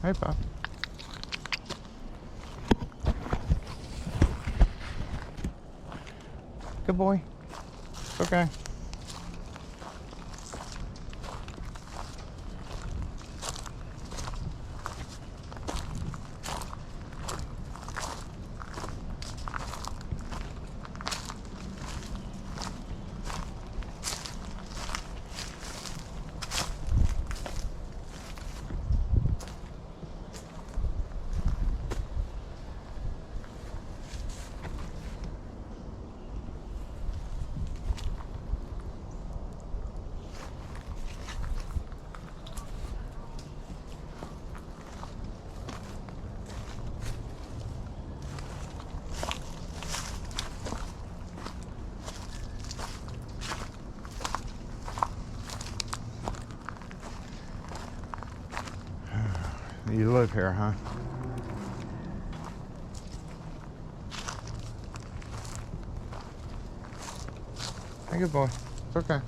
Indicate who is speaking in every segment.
Speaker 1: Hey, Pop. Good boy. Okay. You live here, huh? Hey, good boy. It's okay.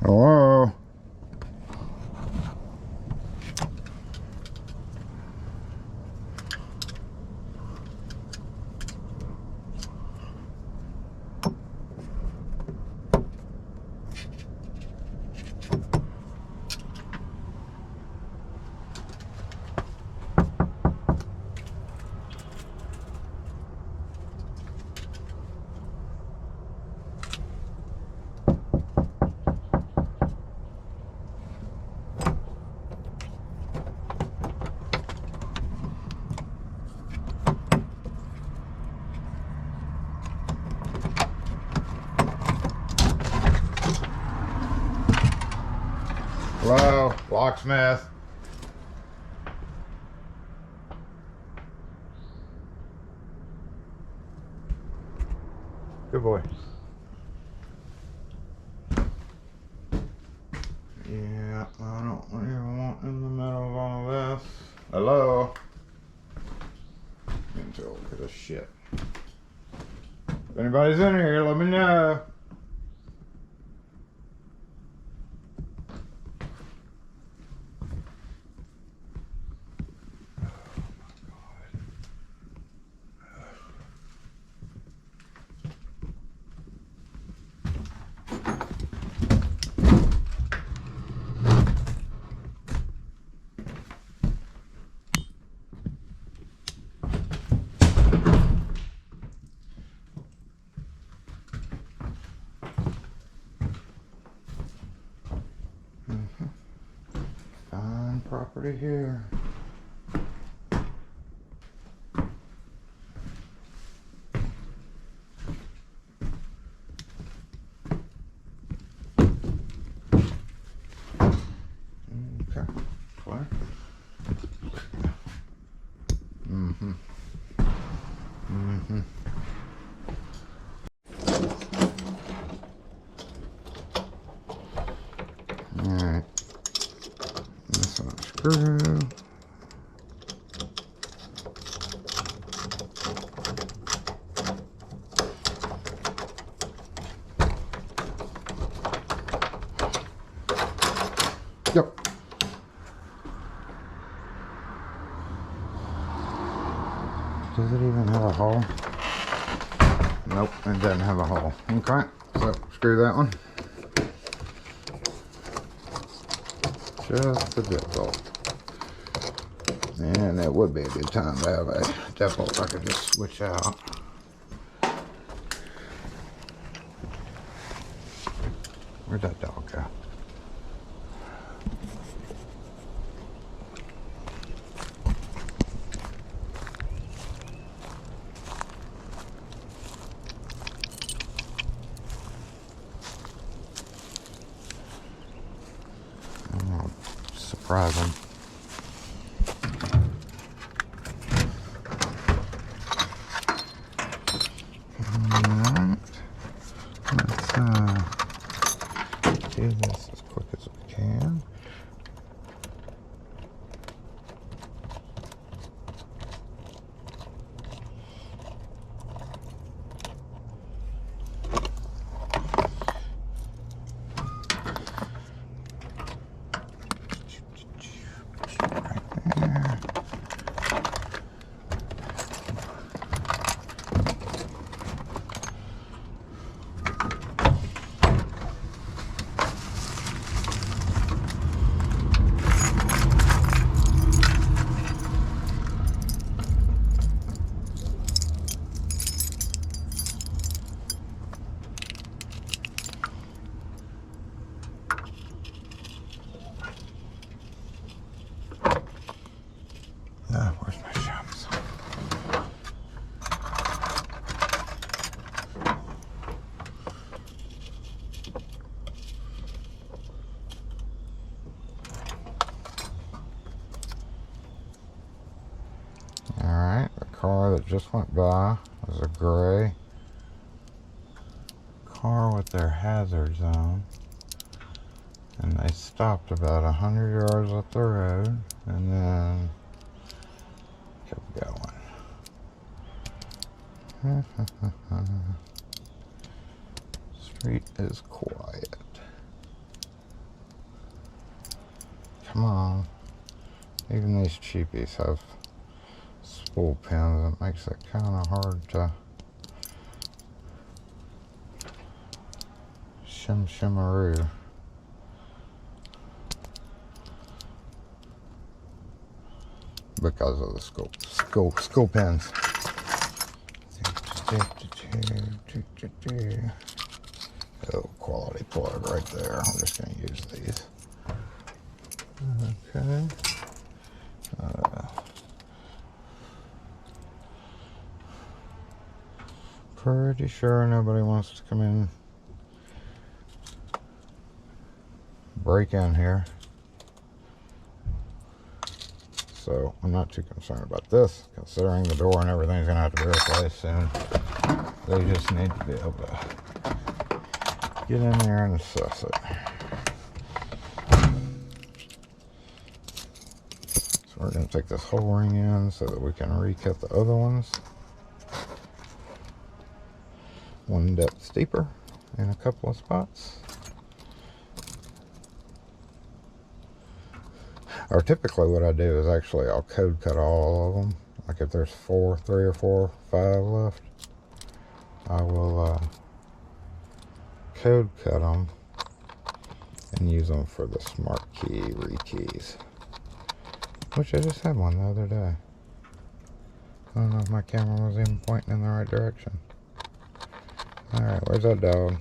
Speaker 1: Hello? Hello, locksmith. Good boy. Yeah, I don't even want in the middle of all this. Hello? Into a look at this shit. If anybody's in here, let me know. Fine property here. Okay, clear. Mm-hmm. Mm-hmm. Alright. This one screw. Yep. Does it even have a hole? Nope, it doesn't have a hole. Okay, so screw that one. Just a dip bolt. And that would be a good time to have a dip bolt I could just switch out. Where'd that dog go? I'm gonna surprise him. Alright. Let's do this as quick as we can. Where's my shops? Alright, the car that just went by was a gray car with their hazards on. And they stopped about 100 yards up the road and then kept going. Street is quiet. Come on. Even these cheapies have spool pins. It makes it kind of hard to shimmaroo. Because of the school pins. Oh, quality plug right there. I'm just going to use these. Okay. Pretty sure nobody wants to come in, break in here. So I'm not too concerned about this, considering the door and everything's gonna have to be replaced soon. They just need to be able to get in there and assess it. So we're gonna take this whole ring in so that we can recut the other ones. One depth steeper in a couple of spots. Or typically what I do is actually I'll code cut all of them. Like if there's 3 or 4, 5 left, I will code cut them and use them for the smart key rekeys. Which I just had one the other day. I don't know if my camera was even pointing in the right direction. Alright, where's that dog?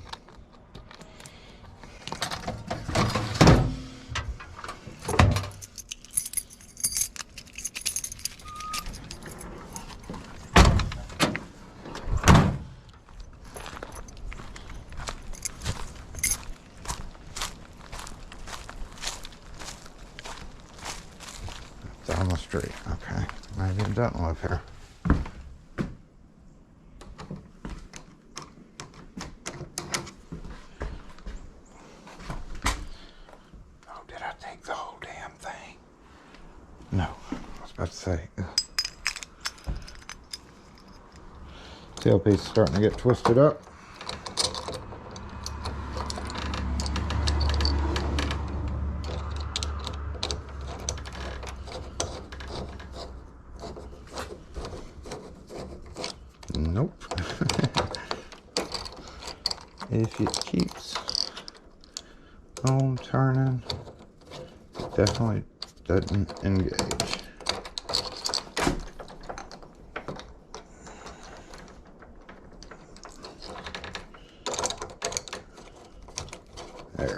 Speaker 1: Down the street. Okay. Maybe it doesn't live here. Oh, did I take the whole damn thing? No. I was about to say. Tailpiece starting to get twisted up. Nope. If it keeps on turning, it definitely doesn't engage. There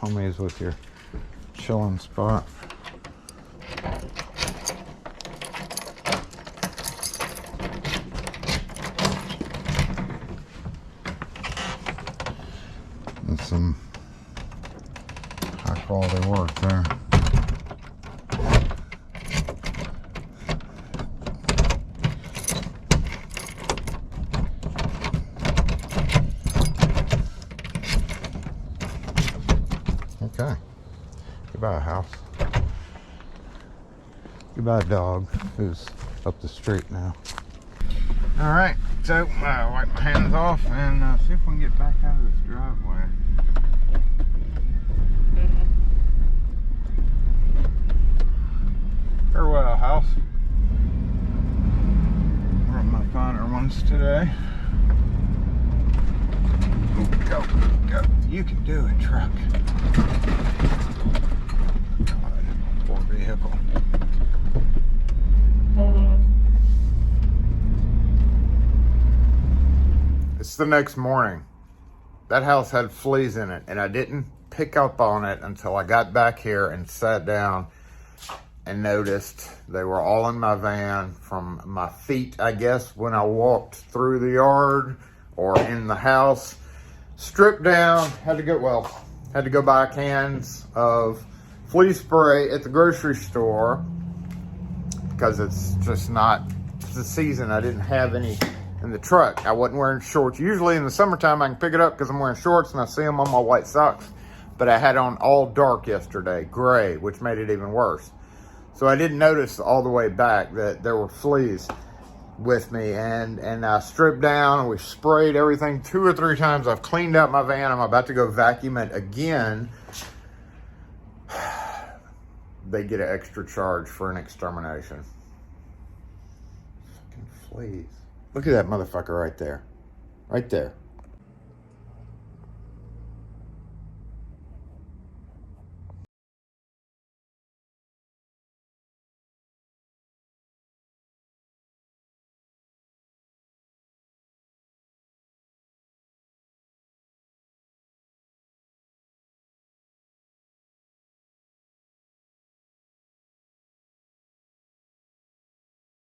Speaker 1: homies with your chilling spot. And some high quality work there. Okay. Goodbye, house. Goodbye, dog, who's up the street now. All right, so wipe my hands off and see if we can get back out of this driveway. Farewell, house. One of my finer ones today. Go, go. You can do it, truck. God, poor vehicle. It's the next morning. That house had fleas in it, and I didn't pick up on it until I got back here and sat down and noticed they were all in my van from my feet, I guess, when I walked through the yard or in the house. Stripped down, had to go buy cans of flea spray at the grocery store because it's just not the season. I didn't have any in the truck. I wasn't wearing shorts. Usually in the summertime I can pick it up because I'm wearing shorts and I see them on my white socks. But I had on all dark yesterday, gray, which made it even worse. So I didn't notice all the way back that there were fleas with me, and I stripped down and we sprayed everything 2 or 3 times. I've cleaned out my van. I'm about to go vacuum it again. They get an extra charge for an extermination. Fucking fleas. Look at that motherfucker right there. Right there.